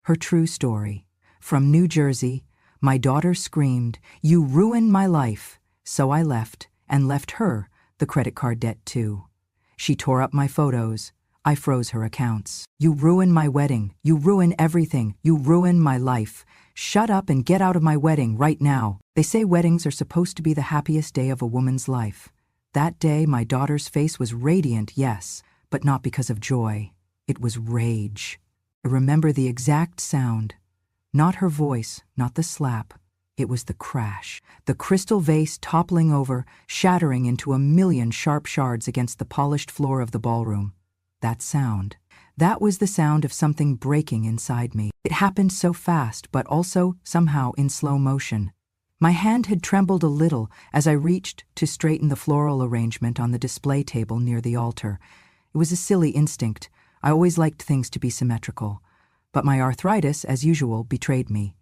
Her true story. From New Jersey, my daughter screamed, "You ruined my life." So I left, and left her the credit card debt too. She tore up my photos. I froze her accounts. "You ruined my wedding. You ruined everything. You ruined my life. Shut up and get out of my wedding right now." They say weddings are supposed to be the happiest day of a woman's life. That day, my daughter's face was radiant, yes, but not because of joy. It was rage. I remember the exact sound. Not her voice, not the slap. It was the crash. The crystal vase toppling over, shattering into a million sharp shards against the polished floor of the ballroom. That sound. That was the sound of something breaking inside me. It happened so fast, but also, somehow, in slow motion. My hand had trembled a little as I reached to straighten the floral arrangement on the display table near the altar. It was a silly instinct. I always liked things to be symmetrical. But my arthritis, as usual, betrayed me.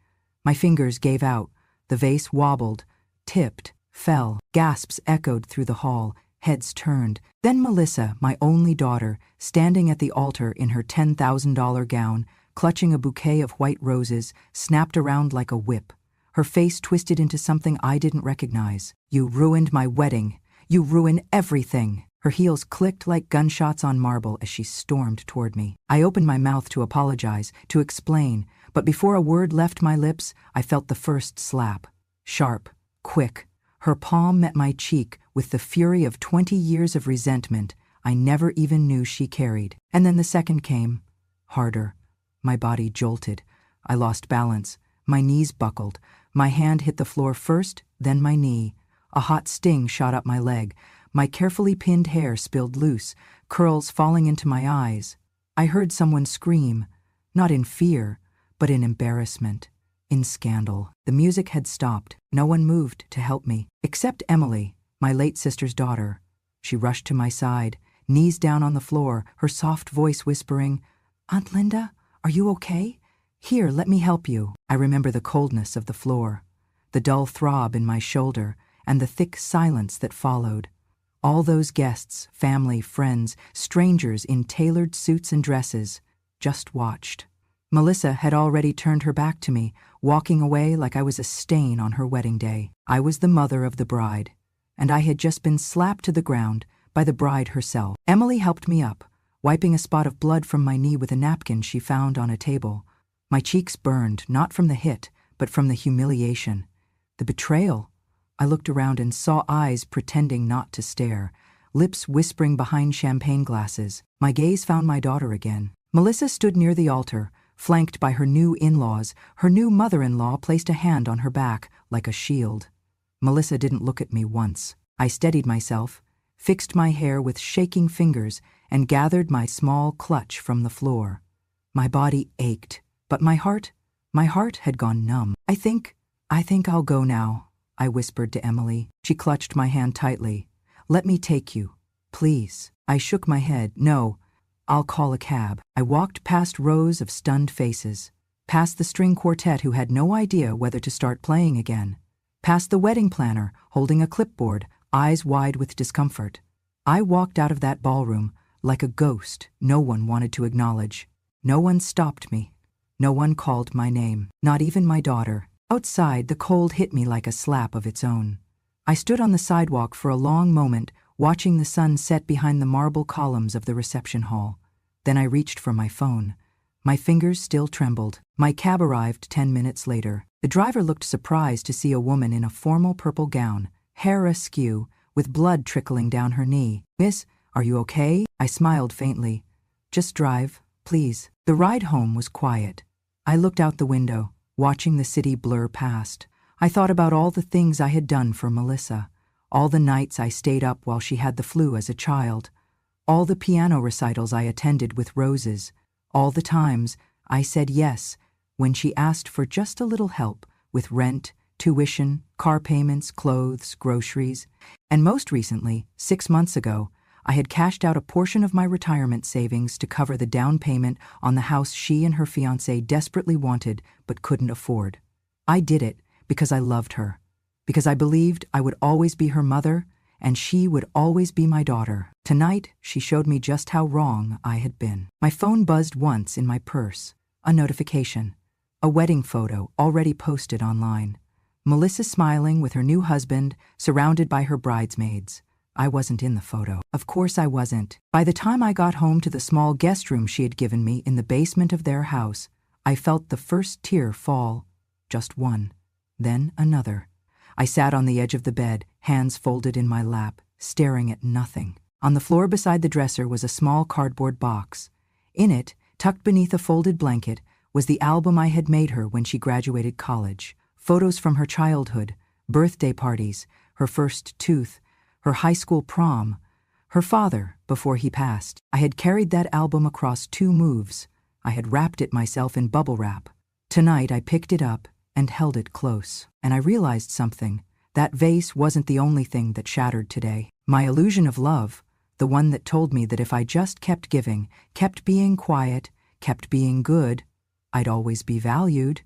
My fingers gave out. The vase wobbled, tipped, fell. Gasps echoed through the hall. Heads turned. Then Melissa, my only daughter, standing at the altar in her $10,000 gown, clutching a bouquet of white roses, snapped around like a whip. Her face twisted into something I didn't recognize. "You ruined my wedding. You ruined everything." Her heels clicked like gunshots on marble as she stormed toward me. I opened my mouth to apologize, to explain, but before a word left my lips, I felt the first slap. Sharp, quick. Her palm met my cheek with the fury of 20 years of resentment I never even knew she carried. And then the second came. Harder. My body jolted. I lost balance. My knees buckled. My hand hit the floor first, then my knee. A hot sting shot up my leg. My carefully pinned hair spilled loose, curls falling into my eyes. I heard someone scream, not in fear, but in embarrassment, in scandal. The music had stopped. No one moved to help me, except Emily, my late sister's daughter. She rushed to my side, knees down on the floor, her soft voice whispering, "Aunt Linda, are you okay? Here, let me help you." I remember the coldness of the floor, the dull throb in my shoulder, and the thick silence that followed. All those guests, family, friends, strangers in tailored suits and dresses, just watched. Melissa had already turned her back to me, walking away like I was a stain on her wedding day. I was the mother of the bride, and I had just been slapped to the ground by the bride herself. Emily helped me up, wiping a spot of blood from my knee with a napkin she found on a table. My cheeks burned, not from the hit, but from the humiliation. The betrayal. I looked around and saw eyes pretending not to stare, lips whispering behind champagne glasses. My gaze found my daughter again. Melissa stood near the altar, flanked by her new in-laws. Her new mother-in-law placed a hand on her back, like a shield. Melissa didn't look at me once. I steadied myself, fixed my hair with shaking fingers, and gathered my small clutch from the floor. My body ached, but my heart had gone numb. I think I'll go now," I whispered to Emily. She clutched my hand tightly. "Let me take you, please." I shook my head. "No, I'll call a cab." I walked past rows of stunned faces, past the string quartet who had no idea whether to start playing again, past the wedding planner holding a clipboard, eyes wide with discomfort. I walked out of that ballroom like a ghost no one wanted to acknowledge. No one stopped me. No one called my name, not even my daughter. Outside, the cold hit me like a slap of its own. I stood on the sidewalk for a long moment, watching the sun set behind the marble columns of the reception hall. Then I reached for my phone. My fingers still trembled. My cab arrived 10 minutes later. The driver looked surprised to see a woman in a formal purple gown, hair askew, with blood trickling down her knee. "Miss, are you okay?" I smiled faintly. "Just drive, please." The ride home was quiet. I looked out the window, watching the city blur past. I thought about all the things I had done for Melissa, all the nights I stayed up while she had the flu as a child, all the piano recitals I attended with roses, all the times I said yes when she asked for just a little help with rent, tuition, car payments, clothes, groceries. And most recently, 6 months ago, I had cashed out a portion of my retirement savings to cover the down payment on the house she and her fiancé desperately wanted but couldn't afford. I did it because I loved her, because I believed I would always be her mother and she would always be my daughter. Tonight, she showed me just how wrong I had been. My phone buzzed once in my purse. A notification. A wedding photo already posted online. Melissa smiling with her new husband, surrounded by her bridesmaids. I wasn't in the photo. Of course I wasn't. By the time I got home to the small guest room she had given me in the basement of their house, I felt the first tear fall. Just one. Then another. I sat on the edge of the bed, hands folded in my lap, staring at nothing. On the floor beside the dresser was a small cardboard box. In it, tucked beneath a folded blanket, was the album I had made her when she graduated college. Photos from her childhood, birthday parties, her first tooth, her high school prom, her father before he passed. I had carried that album across 2 moves. I had wrapped it myself in bubble wrap. Tonight I picked it up and held it close. And I realized something. That vase wasn't the only thing that shattered today. My illusion of love, the one that told me that if I just kept giving, kept being quiet, kept being good, I'd always be valued.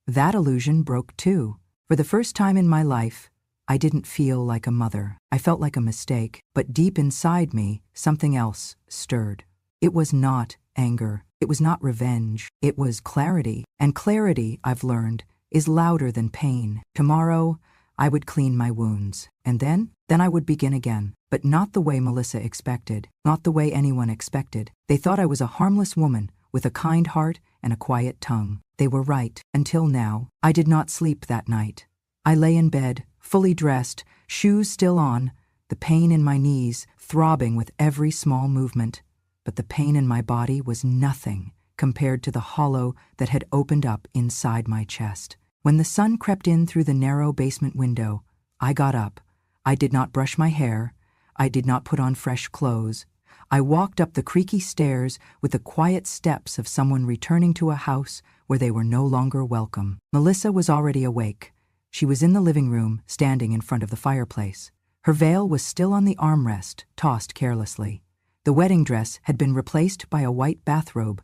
That illusion broke too. For the first time in my life, I didn't feel like a mother. I felt like a mistake, but deep inside me, something else stirred. It was not anger. It was not revenge. It was clarity. And clarity, I've learned, is louder than pain. Tomorrow, I would clean my wounds. And then I would begin again. But not the way Melissa expected. Not the way anyone expected. They thought I was a harmless woman with a kind heart and a quiet tongue. They were right. Until now, I did not sleep that night. I lay in bed, fully dressed, shoes still on, the pain in my knees throbbing with every small movement. But the pain in my body was nothing compared to the hollow that had opened up inside my chest. When the sun crept in through the narrow basement window, I got up. I did not brush my hair. I did not put on fresh clothes. I walked up the creaky stairs with the quiet steps of someone returning to a house where they were no longer welcome. Melissa was already awake. She was in the living room, standing in front of the fireplace. Her veil was still on the armrest, tossed carelessly. The wedding dress had been replaced by a white bathrobe,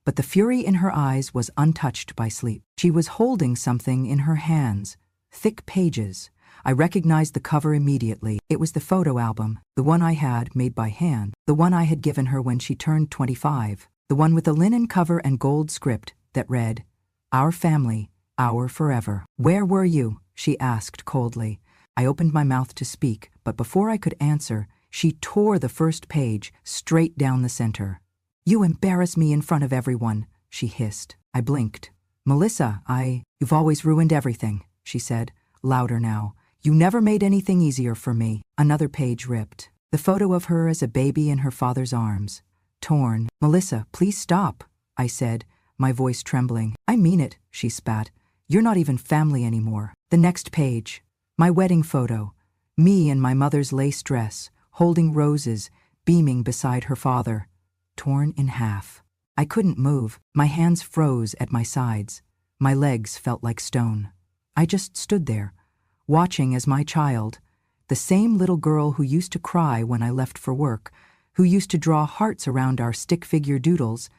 but the fury in her eyes was untouched by sleep. She was holding something in her hands, thick pages. I recognized the cover immediately. It was the photo album, the one I had made by hand, the one I had given her when she turned 25, the one with the linen cover and gold script that read, "Our family, our forever." "Where were you?" she asked coldly. I opened my mouth to speak, but before I could answer, she tore the first page straight down the center. "You embarrass me in front of everyone," she hissed. I blinked. "Melissa, you've always ruined everything," she said, louder now. "You never made anything easier for me." Another page ripped. The photo of her as a baby in her father's arms. Torn. "Melissa, please stop," I said, my voice trembling. "I mean it," she spat. "You're not even family anymore." The next page. My wedding photo. Me in my mother's lace dress, holding roses, beaming beside her father. Torn in half. I couldn't move. My hands froze at my sides. My legs felt like stone. I just stood there, watching as my child, the same little girl who used to cry when I left for work, who used to draw hearts around our stick figure doodles,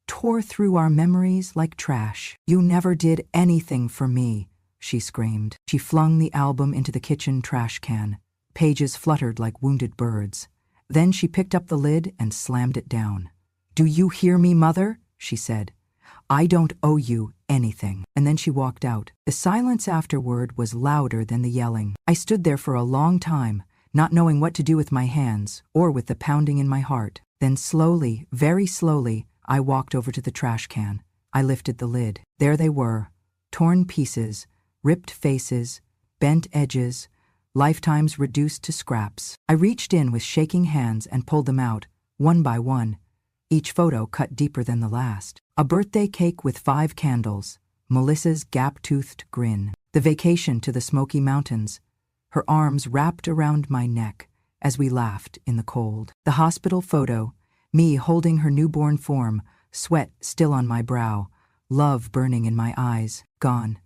tore through our memories like trash. "You never did anything for me," she screamed. She flung the album into the kitchen trash can. Pages fluttered like wounded birds. Then she picked up the lid and slammed it down. "Do you hear me, Mother?" she said. "I don't owe you anything." And then she walked out. The silence afterward was louder than the yelling. I stood there for a long time, not knowing what to do with my hands or with the pounding in my heart. Then slowly, very slowly, I walked over to the trash can. I lifted the lid. There they were, torn pieces, ripped faces, bent edges, lifetimes reduced to scraps. I reached in with shaking hands and pulled them out, one by one, each photo cut deeper than the last. A birthday cake with 5 candles, Melissa's gap-toothed grin. The vacation to the Smoky Mountains, her arms wrapped around my neck as we laughed in the cold. The hospital photo, me holding her newborn form, sweat still on my brow, love burning in my eyes, gone.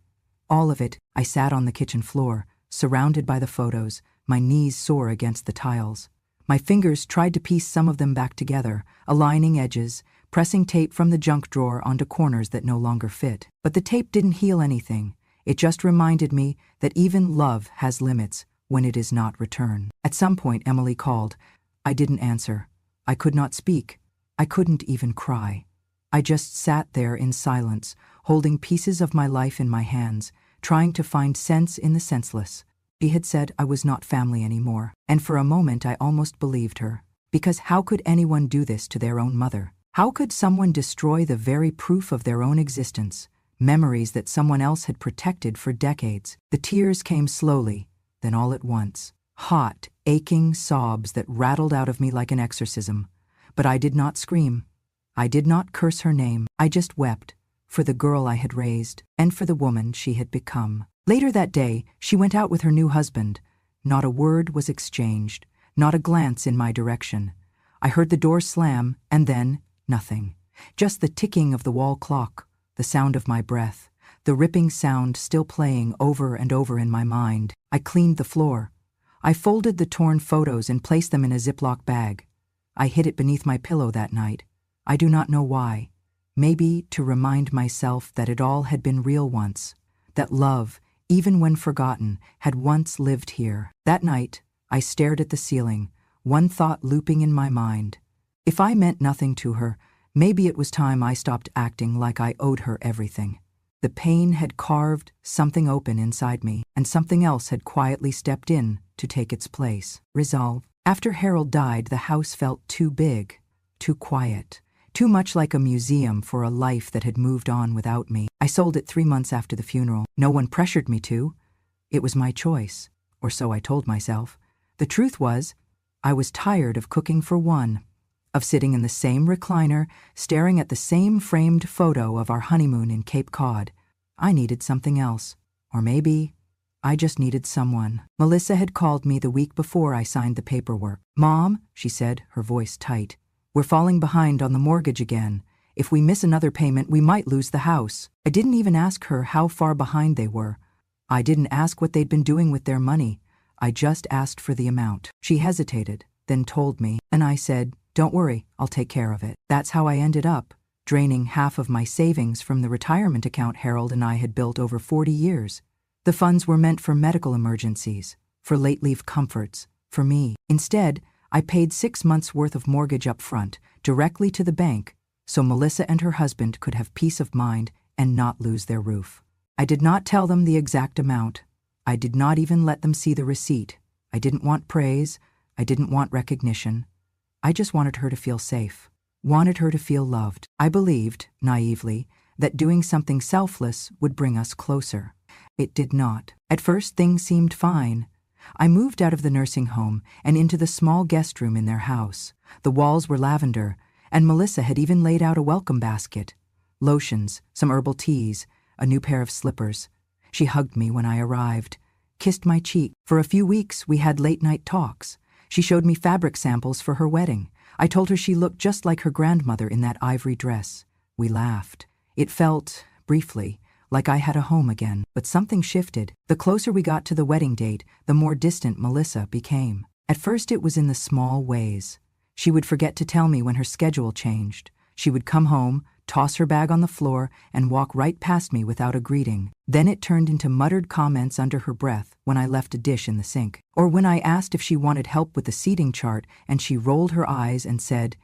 All of it. I sat on the kitchen floor, surrounded by the photos, my knees sore against the tiles. My fingers tried to piece some of them back together, aligning edges, pressing tape from the junk drawer onto corners that no longer fit. But the tape didn't heal anything. It just reminded me that even love has limits when it is not returned. At some point, Emily called. I didn't answer. I could not speak. I couldn't even cry. I just sat there in silence, holding pieces of my life in my hands, trying to find sense in the senseless. She had said I was not family anymore, and for a moment I almost believed her. Because how could anyone do this to their own mother? How could someone destroy the very proof of their own existence, memories that someone else had protected for decades? The tears came slowly, then all at once. Hot, aching sobs that rattled out of me like an exorcism. But I did not scream. I did not curse her name. I just wept, for the girl I had raised, and for the woman she had become. Later that day, she went out with her new husband. Not a word was exchanged, not a glance in my direction. I heard the door slam, and then nothing. Just the ticking of the wall clock, the sound of my breath, the ripping sound still playing over and over in my mind. I cleaned the floor. I folded the torn photos and placed them in a Ziploc bag. I hid it beneath my pillow that night. I do not know why. Maybe to remind myself that it all had been real once, that love, even when forgotten, had once lived here. That night, I stared at the ceiling, one thought looping in my mind. If I meant nothing to her, maybe it was time I stopped acting like I owed her everything. The pain had carved something open inside me, and something else had quietly stepped in to take its place. Resolve. After Harold died, the house felt too big, too quiet, too much like a museum for a life that had moved on without me. I sold it 3 months after the funeral. No one pressured me to. It was my choice, or so I told myself. The truth was, I was tired of cooking for one, of sitting in the same recliner, staring at the same framed photo of our honeymoon in Cape Cod. I needed something else. Or maybe I just needed someone. Melissa had called me the week before I signed the paperwork. "Mom," she said, her voice tight, "we're falling behind on the mortgage again. If we miss another payment, we might lose the house." I didn't even ask her how far behind they were. I didn't ask what they'd been doing with their money. I just asked for the amount. She hesitated, then told me, and I said, "Don't worry, I'll take care of it." That's how I ended up, draining half of my savings from the retirement account Harold and I had built over 40 years. The funds were meant for medical emergencies, for late-leave comforts, for me. Instead, I paid 6 months' worth of mortgage up front, directly to the bank, so Melissa and her husband could have peace of mind and not lose their roof. I did not tell them the exact amount. I did not even let them see the receipt. I didn't want praise. I didn't want recognition. I just wanted her to feel safe, wanted her to feel loved. I believed, naively, that doing something selfless would bring us closer. It did not. At first, things seemed fine. I moved out of the nursing home and into the small guest room in their house. The walls were lavender, and Melissa had even laid out a welcome basket. Lotions, some herbal teas, a new pair of slippers. She hugged me when I arrived, kissed my cheek. For a few weeks, we had late-night talks. She showed me fabric samples for her wedding. I told her she looked just like her grandmother in that ivory dress. We laughed. It felt, briefly, like I had a home again. But something shifted. The closer we got to the wedding date, the more distant Melissa became. At first it was in the small ways. She would forget to tell me when her schedule changed. She would come home, toss her bag on the floor, and walk right past me without a greeting. Then it turned into muttered comments under her breath when I left a dish in the sink. Or when I asked if she wanted help with the seating chart and she rolled her eyes and said,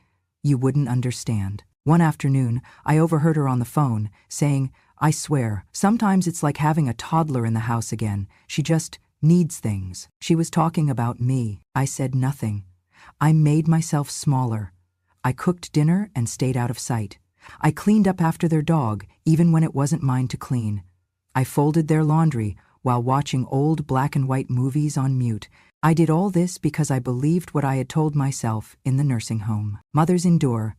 "You wouldn't understand." One afternoon, I overheard her on the phone, saying, "I swear, sometimes it's like having a toddler in the house again. She just needs things." She was talking about me. I said nothing. I made myself smaller. I cooked dinner and stayed out of sight. I cleaned up after their dog, even when it wasn't mine to clean. I folded their laundry while watching old black and white movies on mute. I did all this because I believed what I had told myself in the nursing home. Mothers endure.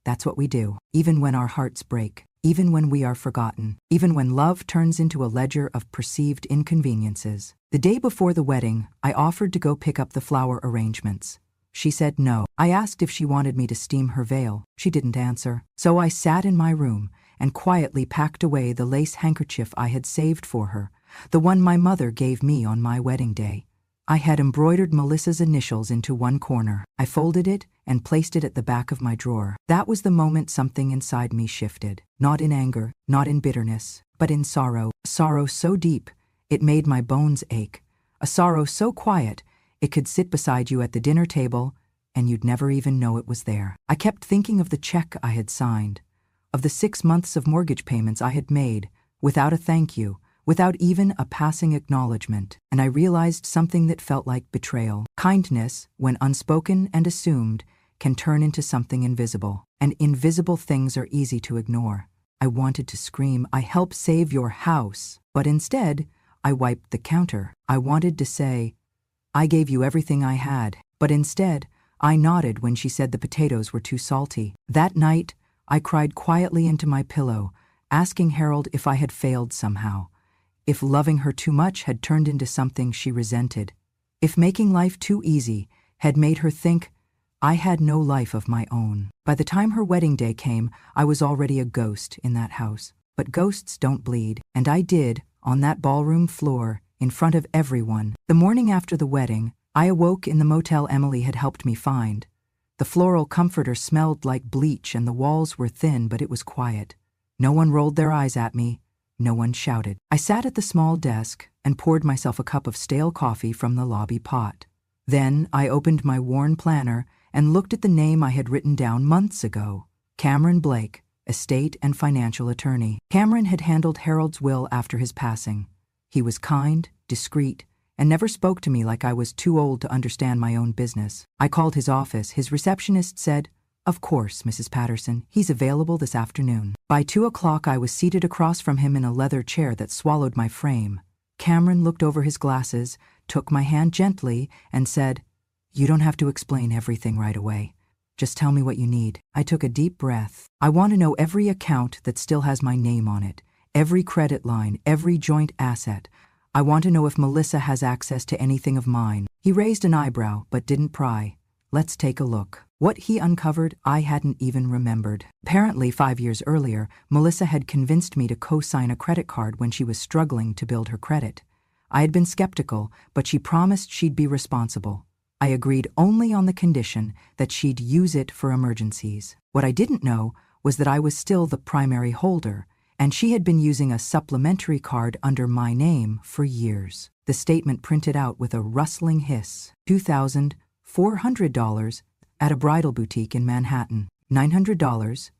That's what we do, even when our hearts break, even when we are forgotten, even when love turns into a ledger of perceived inconveniences. The day before the wedding, I offered to go pick up the flower arrangements. She said no. I asked if she wanted me to steam her veil. She didn't answer. So I sat in my room and quietly packed away the lace handkerchief I had saved for her, the one my mother gave me on my wedding day. I had embroidered Melissa's initials into one corner. I folded it and placed it at the back of my drawer. That was the moment something inside me shifted. Not in anger, not in bitterness, but in sorrow. A sorrow so deep, it made my bones ache. A sorrow so quiet, it could sit beside you at the dinner table, and you'd never even know it was there. I kept thinking of the check I had signed. of the 6 months of mortgage payments I had made, without a thank you, without even a passing acknowledgement, and I realized something that felt like betrayal. Kindness, when unspoken and assumed, can turn into something invisible, and invisible things are easy to ignore. I wanted to scream, "I helped save your house," but instead, I wiped the counter. I wanted to say, "I gave you everything I had," but instead, I nodded when she said the potatoes were too salty. That night, I cried quietly into my pillow, asking Harold if I had failed somehow, if loving her too much had turned into something she resented, if making life too easy had made her think I had no life of my own. By the time her wedding day came, I was already a ghost in that house. But ghosts don't bleed, and I did, on that ballroom floor, in front of everyone. The morning after the wedding, I awoke in the motel Emily had helped me find. The floral comforter smelled like bleach and the walls were thin, but it was quiet. No one rolled their eyes at me. No one shouted. I sat at the small desk and poured myself a cup of stale coffee from the lobby pot. Then I opened my worn planner and looked at the name I had written down months ago. Cameron Blake, estate and financial attorney. Cameron had handled Harold's will after his passing. He was kind, discreet, and never spoke to me like I was too old to understand my own business. I called his office. His receptionist said, "Of course, Mrs. Patterson, he's available this afternoon." By 2 o'clock, I was seated across from him in a leather chair that swallowed my frame. Cameron looked over his glasses, took my hand gently, and said, "You don't have to explain everything right away. Just tell me what you need." I took a deep breath. "I want to know every account that still has my name on it, every credit line, every joint asset. I want to know if Melissa has access to anything of mine." He raised an eyebrow, but didn't pry. "Let's take a look." What he uncovered, I hadn't even remembered. Apparently, 5 years earlier, Melissa had convinced me to co-sign a credit card when she was struggling to build her credit. I had been skeptical, but she promised she'd be responsible. I agreed only on the condition that she'd use it for emergencies. What I didn't know was that I was still the primary holder, and she had been using a supplementary card under my name for years. The statement printed out with a rustling hiss. $2,400 at a bridal boutique in Manhattan, $900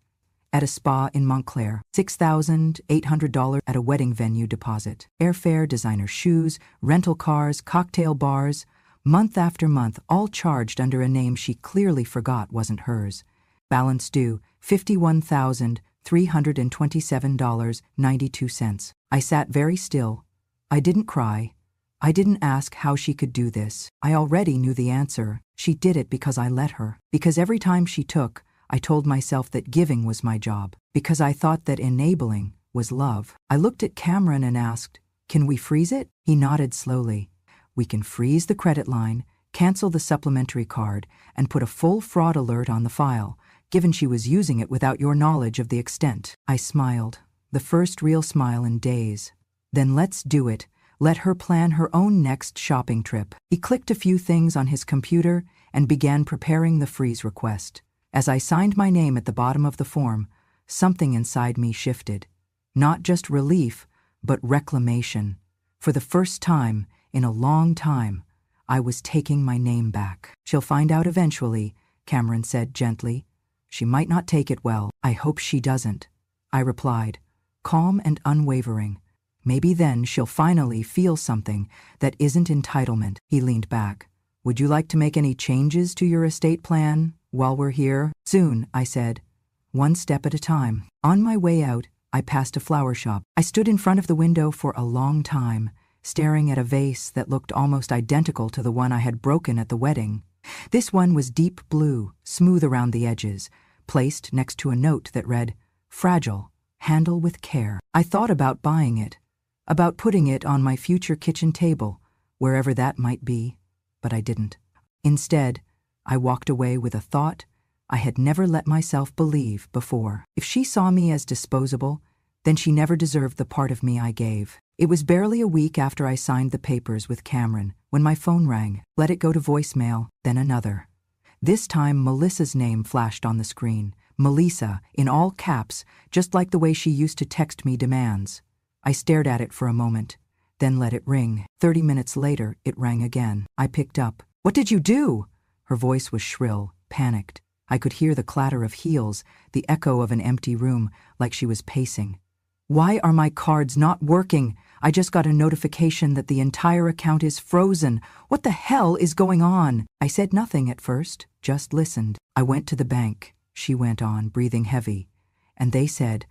at a spa in Montclair, $6,800 at a wedding venue deposit, airfare, designer shoes, rental cars, cocktail bars, month after month, all charged under a name she clearly forgot wasn't hers. Balance due, $51,327.92. I sat very still. I didn't cry. I didn't ask how she could do this. I already knew the answer. She did it because I let her. Because every time she took, I told myself that giving was my job. Because I thought that enabling was love. I looked at Cameron and asked, "Can we freeze it?" He nodded slowly. "We can freeze the credit line, cancel the supplementary card, and put a full fraud alert on the file, given she was using it without your knowledge of the extent." I smiled, the first real smile in days. "Then let's do it. Let her plan her own next shopping trip." He clicked a few things on his computer and began preparing the freeze request. As I signed my name at the bottom of the form, something inside me shifted. Not just relief, but reclamation. For the first time, in a long time, I was taking my name back. "She'll find out eventually," Cameron said gently. "She might not take it well." "I hope she doesn't," I replied, calm and unwavering. "Maybe then she'll finally feel something that isn't entitlement." He leaned back. "Would you like to make any changes to your estate plan while we're here?" "Soon," I said, one step at a time. On my way out, I passed a flower shop. I stood in front of the window for a long time, staring at a vase that looked almost identical to the one I had broken at the wedding. This one was deep blue, smooth around the edges, placed next to a note that read, "Fragile, handle with care." I thought about buying it, about putting it on my future kitchen table, wherever that might be, but I didn't. Instead, I walked away with a thought I had never let myself believe before. If she saw me as disposable, then she never deserved the part of me I gave. It was barely a week after I signed the papers with Cameron when my phone rang. Let it go to voicemail, then another. This time, Melissa's name flashed on the screen. Melissa, in all caps, just like the way she used to text me demands. I stared at it for a moment, then let it ring. 30 minutes later, it rang again. I picked up. "What did you do?" Her voice was shrill, panicked. I could hear the clatter of heels, the echo of an empty room, like she was pacing. Why are my cards not working? I just got a notification that the entire account is frozen. What the hell is going on? I said nothing at first, just listened. I went to the bank, she went on, breathing heavy. And they said,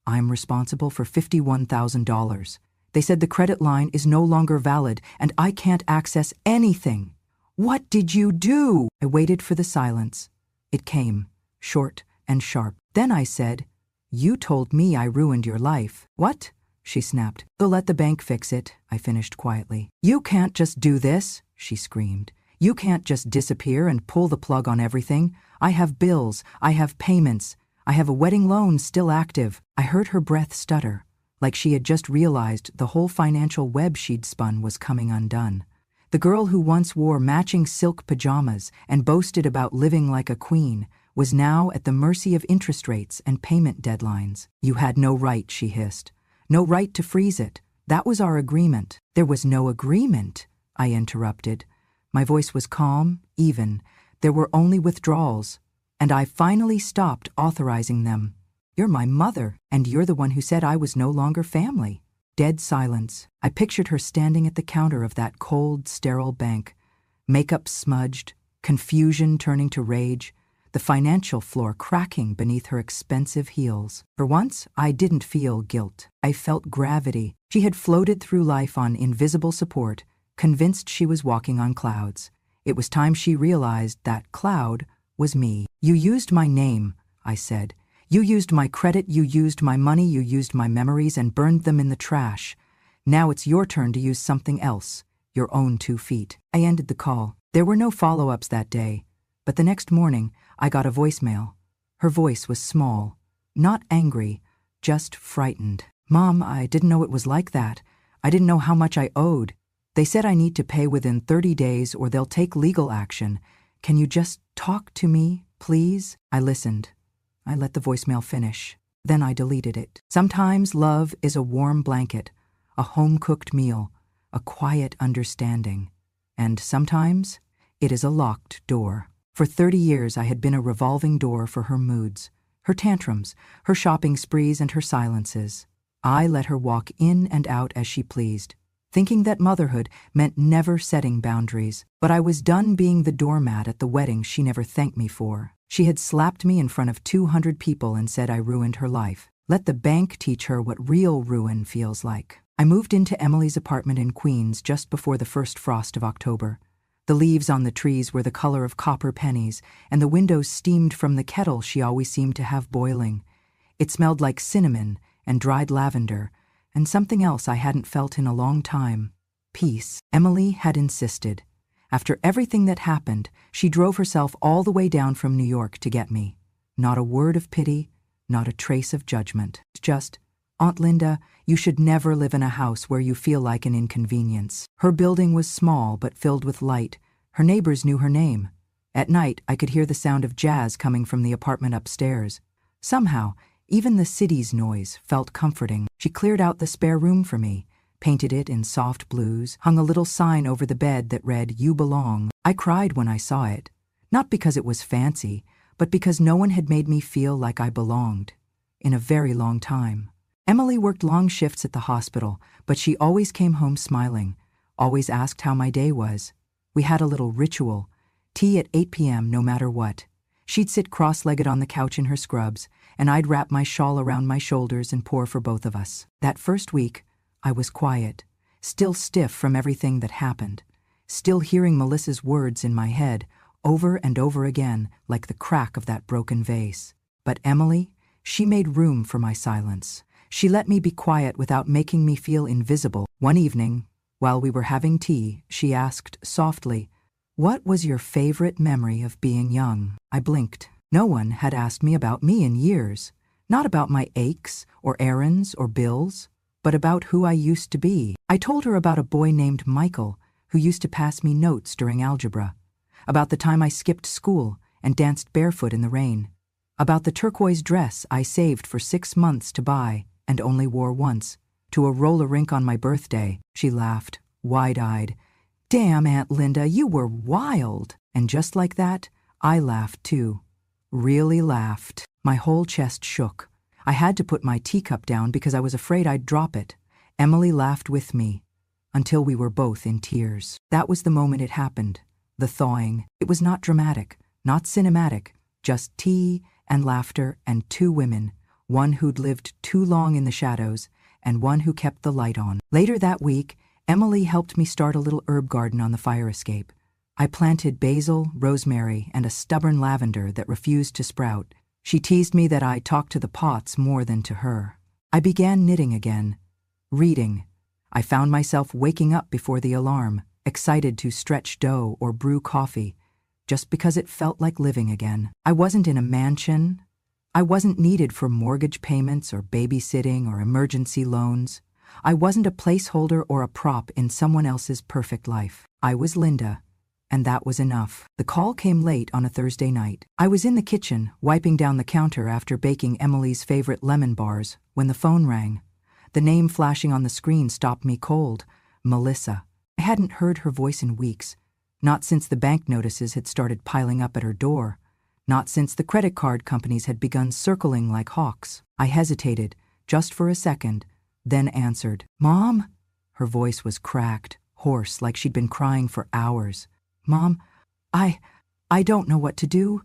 I'm responsible for $51,000. They said the credit line is no longer valid and I can't access anything. What did you do? I waited for the silence. It came, short and sharp. Then I said, you told me I ruined your life. What? She snapped. They'll let the bank fix it, I finished quietly. You can't just do this, she screamed. You can't just disappear and pull the plug on everything. I have bills, I have payments, I have a wedding loan still active. I heard her breath stutter, like she had just realized the whole financial web she'd spun was coming undone. The girl who once wore matching silk pajamas and boasted about living like a queen was now at the mercy of interest rates and payment deadlines. You had no right, she hissed. No right to freeze it. That was our agreement. There was no agreement, I interrupted. My voice was calm, even. There were only withdrawals. And I finally stopped authorizing them. You're my mother, and you're the one who said I was no longer family. Dead silence. I pictured her standing at the counter of that cold, sterile bank. Makeup smudged, confusion turning to rage, the financial floor cracking beneath her expensive heels. For once, I didn't feel guilt. I felt gravity. She had floated through life on invisible support, convinced she was walking on clouds. It was time she realized that cloud was me. You used my name, I said. You used my credit, you used my money, you used my memories and burned them in the trash. Now it's your turn to use something else, your own 2 feet. I ended the call. There were no follow-ups that day, but the next morning I got a voicemail. Her voice was small, not angry, just frightened. Mom, I didn't know it was like that. I didn't know how much I owed. They said I need to pay within 30 days or they'll take legal action. Can you just talk to me, please? I listened. I let the voicemail finish. Then I deleted it. Sometimes love is a warm blanket, a home-cooked meal, a quiet understanding. And sometimes it is a locked door. For 30 years I had been a revolving door for her moods, her tantrums, her shopping sprees, and her silences. I let her walk in and out as she pleased, thinking that motherhood meant never setting boundaries. But I was done being the doormat at the wedding she never thanked me for. She had slapped me in front of 200 people and said I ruined her life. Let the bank teach her what real ruin feels like. I moved into Emily's apartment in Queens just before the first frost of October. The leaves on the trees were the color of copper pennies, and the windows steamed from the kettle she always seemed to have boiling. It smelled like cinnamon and dried lavender, and something else I hadn't felt in a long time. Peace. Emily had insisted. After everything that happened, she drove herself all the way down from New York to get me. Not a word of pity, not a trace of judgment. Just, Aunt Linda, you should never live in a house where you feel like an inconvenience. Her building was small but filled with light. Her neighbors knew her name. At night, I could hear the sound of jazz coming from the apartment upstairs. Somehow, even the city's noise felt comforting. She cleared out the spare room for me, painted it in soft blues, hung a little sign over the bed that read, "You belong." I cried when I saw it, not because it was fancy, but because no one had made me feel like I belonged. In a very long time. Emily worked long shifts at the hospital, but she always came home smiling, always asked how my day was. We had a little ritual, tea at 8 p.m. no matter what. She'd sit cross-legged on the couch in her scrubs, and I'd wrap my shawl around my shoulders and pour for both of us. That first week, I was quiet, still stiff from everything that happened, still hearing Melissa's words in my head over and over again like the crack of that broken vase. But Emily, she made room for my silence. She let me be quiet without making me feel invisible. One evening, while we were having tea, she asked softly, "What was your favorite memory of being young?" I blinked. No one had asked me about me in years, not about my aches or errands or bills, but about who I used to be. I told her about a boy named Michael who used to pass me notes during algebra, about the time I skipped school and danced barefoot in the rain, about the turquoise dress I saved for 6 months to buy and only wore once, to a roller rink on my birthday. She laughed, wide-eyed. "Damn, Aunt Linda, you were wild." And just like that, I laughed too. really laughed. My whole chest shook. I had to put my teacup down because I was afraid I'd drop it. Emily laughed with me until we were both in tears. That was the moment it happened. The thawing. It was not dramatic, not cinematic, just tea and laughter and two women, one who'd lived too long in the shadows and one who kept the light on. Later that week, Emily helped me start a little herb garden on the fire escape. I planted basil, rosemary, and a stubborn lavender that refused to sprout. She teased me that I talked to the pots more than to her. I began knitting again, reading. I found myself waking up before the alarm, excited to stretch dough or brew coffee, just because it felt like living again. I wasn't in a mansion. I wasn't needed for mortgage payments or babysitting or emergency loans. I wasn't a placeholder or a prop in someone else's perfect life. I was Linda, and that was enough. The call came late on a Thursday night. I was in the kitchen, wiping down the counter after baking Emily's favorite lemon bars, when the phone rang. The name flashing on the screen stopped me cold. Melissa. I hadn't heard her voice in weeks, not since the bank notices had started piling up at her door, not since the credit card companies had begun circling like hawks. I hesitated, just for a second, then answered. "Mom?" Her voice was cracked, hoarse, like she'd been crying for hours. "Mom, I don't know what to do.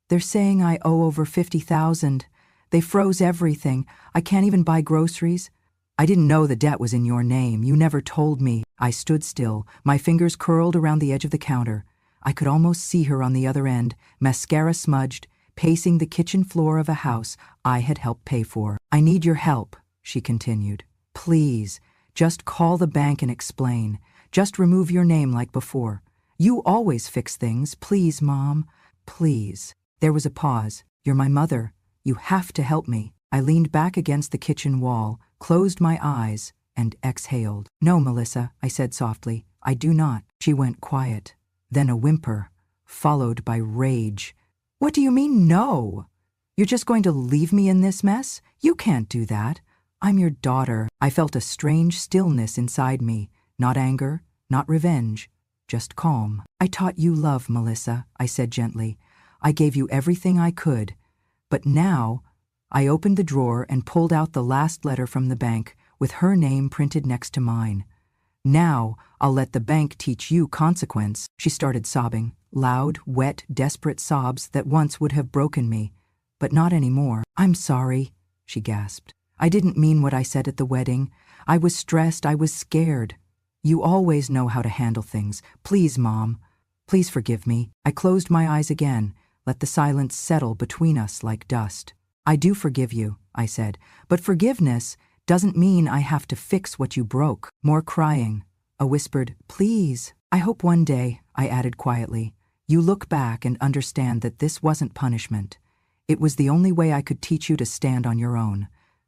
They're saying I owe over $50,000. They froze everything. I can't even buy groceries. I didn't know the debt was in your name. You never told me." I stood still, my fingers curled around the edge of the counter. I could almost see her on the other end, mascara smudged, pacing the kitchen floor of a house I had helped pay for. "I need your help," she continued. "Please, just call the bank and explain. Just remove your name like before. You always fix things. Please, Mom. Please." There was a pause. "You're my mother. You have to help me." I leaned back against the kitchen wall, closed my eyes, and exhaled. "No, Melissa," I said softly. "I do not." She went quiet. Then a whimper, followed by rage. "What do you mean, no? You're just going to leave me in this mess? You can't do that. I'm your daughter." I felt a strange stillness inside me, not anger, not revenge, just calm. "I taught you love, Melissa," I said gently. "I gave you everything I could. But now," I opened the drawer and pulled out the last letter from the bank, with her name printed next to mine. "Now, I'll let the bank teach you consequence." She started sobbing, loud, wet, desperate sobs that once would have broken me, but not anymore. "I'm sorry," she gasped. "I didn't mean what I said at the wedding. I was stressed, I was scared. You always know how to handle things. Please, Mom. Please forgive me." I closed my eyes again, let the silence settle between us like dust. "I do forgive you," I said, "but forgiveness doesn't mean I have to fix what you broke." More crying. A whispered, "Please." "I hope one day," I added quietly, "you look back and understand that this wasn't punishment. It was the only way I could teach you to stand on your own.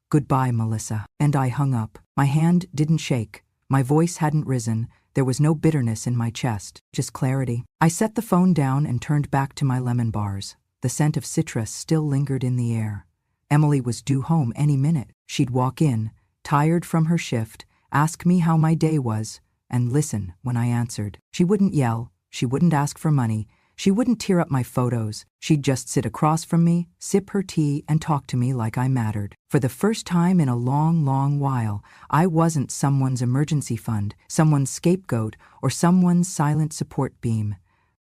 Goodbye, Melissa." And I hung up. My hand didn't shake. My voice hadn't risen. There was no bitterness in my chest, just clarity. I set the phone down and turned back to my lemon bars. The scent of citrus still lingered in the air. Emily was due home any minute. She'd walk in, tired from her shift, ask me how my day was, and listen when I answered. She wouldn't yell. She wouldn't ask for money. She wouldn't tear up my photos. She'd just sit across from me, sip her tea, and talk to me like I mattered. For the first time in a long, long while, I wasn't someone's emergency fund, someone's scapegoat, or someone's silent support beam.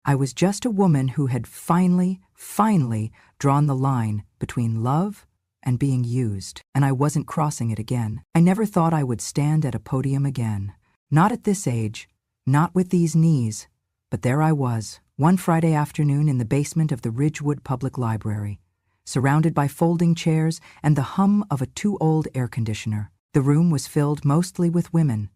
I was just a woman who had finally drawn the line between love and being used, and I wasn't crossing it again. I never thought I would stand at a podium again. Not at this age, not with these knees, but there I was, one Friday afternoon in the basement of the Ridgewood Public Library, surrounded by folding chairs and the hum of a too-old air conditioner. The room was filled mostly with women.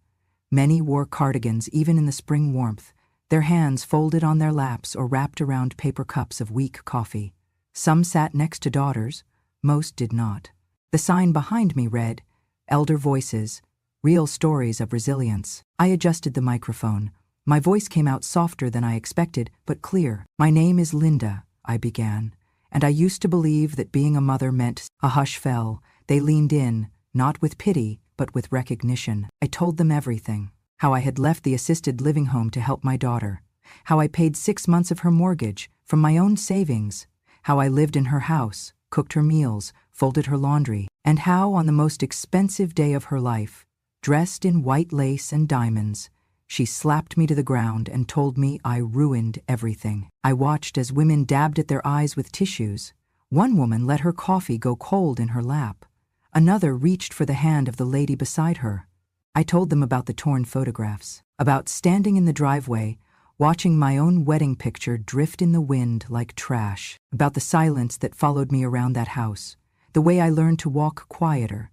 Many wore cardigans even in the spring warmth, their hands folded on their laps or wrapped around paper cups of weak coffee. Some sat next to daughters, most did not. The sign behind me read, "Elder Voices, Real Stories of Resilience." I adjusted the microphone. My voice came out softer than I expected, but clear. "My name is Linda," I began, "and I used to believe that being a mother meant..." A hush fell. They leaned in, not with pity, but with recognition. I told them everything. How I had left the assisted living home to help my daughter. How I paid 6 months of her mortgage from my own savings. how I lived in her house, cooked her meals, folded her laundry, and how on the most expensive day of her life, dressed in white lace and diamonds, she slapped me to the ground and told me I ruined everything. I watched as women dabbed at their eyes with tissues. One woman let her coffee go cold in her lap. Another reached for the hand of the lady beside her. I told them about the torn photographs, about standing in the driveway, watching my own wedding picture drift in the wind like trash, about the silence that followed me around that house, the way I learned to walk quieter,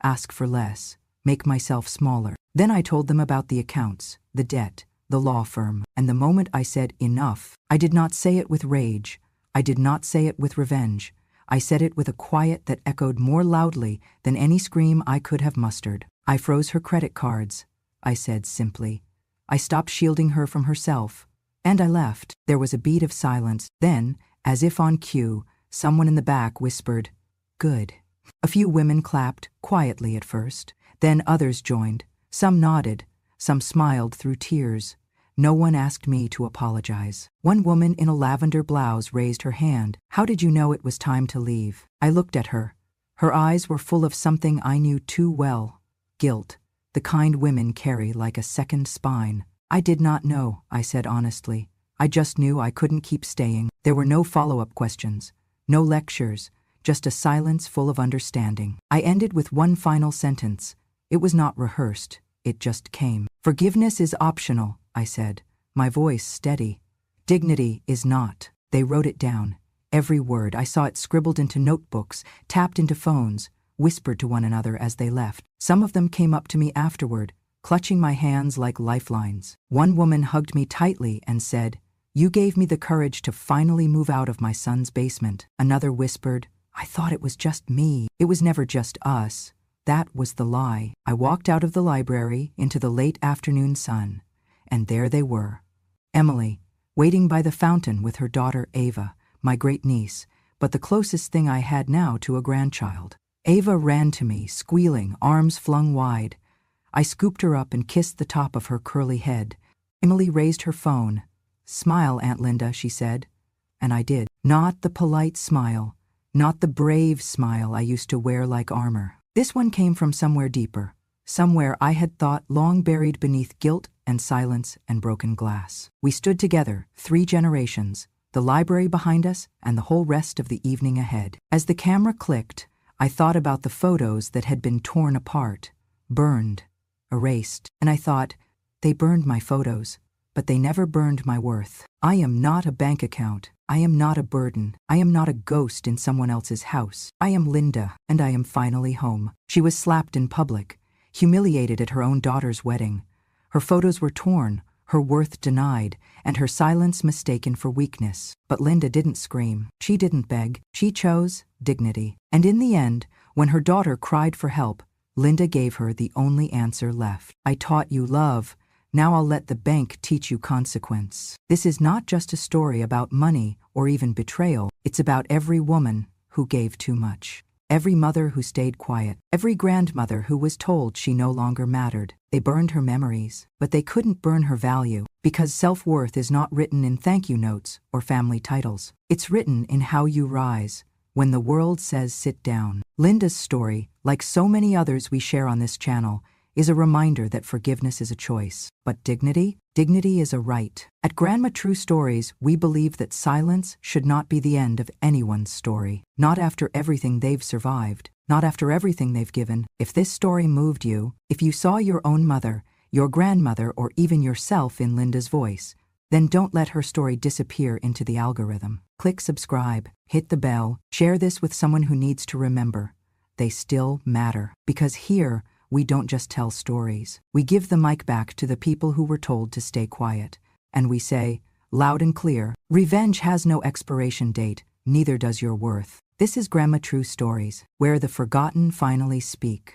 ask for less, make myself smaller. Then I told them about the accounts, the debt, the law firm, and the moment I said enough, I did not say it with rage. I did not say it with revenge. I said it with a quiet that echoed more loudly than any scream I could have mustered. I froze her credit cards, I said simply. I stopped shielding her from herself, and I left. There was a beat of silence. Then, as if on cue, someone in the back whispered, "Good." A few women clapped, quietly at first. Then others joined. Some nodded, some smiled through tears. No one asked me to apologize. One woman in a lavender blouse raised her hand. "How did you know it was time to leave?" I looked at her. Her eyes were full of something I knew too well. Guilt, the kind women carry like a second spine. "I did not know," I said honestly. "I just knew I couldn't keep staying." There were no follow-up questions, no lectures, just a silence full of understanding. I ended with one final sentence. It was not rehearsed, it just came. "Forgiveness is optional," I said, my voice steady. "Dignity is not." They wrote it down. Every word. I saw it scribbled into notebooks, tapped into phones, whispered to one another as they left. Some of them came up to me afterward, clutching my hands like lifelines. One woman hugged me tightly and said, "You gave me the courage to finally move out of my son's basement." Another whispered, "I thought it was just me." It was never just us. That was the lie. I walked out of the library into the late afternoon sun, and there they were. Emily, waiting by the fountain with her daughter Ava, my great niece, but the closest thing I had now to a grandchild. Ava ran to me, squealing, arms flung wide. I scooped her up and kissed the top of her curly head. Emily raised her phone. "Smile, Aunt Linda," she said. And I did. Not the polite smile, not the brave smile I used to wear like armor. This one came from somewhere deeper, somewhere I had thought long buried beneath guilt and silence and broken glass. We stood together, 3 generations, the library behind us and the whole rest of the evening ahead. As the camera clicked, I thought about the photos that had been torn apart, burned, erased, and I thought, they burned my photos, but they never burned my worth. I am not a bank account. I am not a burden. I am not a ghost in someone else's house. I am Linda, and I am finally home. She was slapped in public, humiliated at her own daughter's wedding. Her photos were torn, her worth denied, and her silence mistaken for weakness. But Linda didn't scream. She didn't beg. She chose dignity. And in the end, when her daughter cried for help, Linda gave her the only answer left. "I taught you love. Now I'll let the bank teach you consequence." This is not just a story about money or even betrayal. It's about every woman who gave too much. Every mother who stayed quiet. Every grandmother who was told she no longer mattered. They burned her memories, but they couldn't burn her value, because self-worth is not written in thank you notes or family titles. It's written in how you rise when the world says sit down. Linda's story, like so many others we share on this channel, is a reminder that forgiveness is a choice. But dignity? Dignity is a right. At Grandma True Stories, we believe that silence should not be the end of anyone's story. Not after everything they've survived. Not after everything they've given. If this story moved you, if you saw your own mother, your grandmother, or even yourself in Linda's voice, then don't let her story disappear into the algorithm. Click subscribe, hit the bell, share this with someone who needs to remember. They still matter. Because here, we don't just tell stories. We give the mic back to the people who were told to stay quiet. And we say, loud and clear, revenge has no expiration date, neither does your worth. This is Grandma True Stories, where the forgotten finally speak.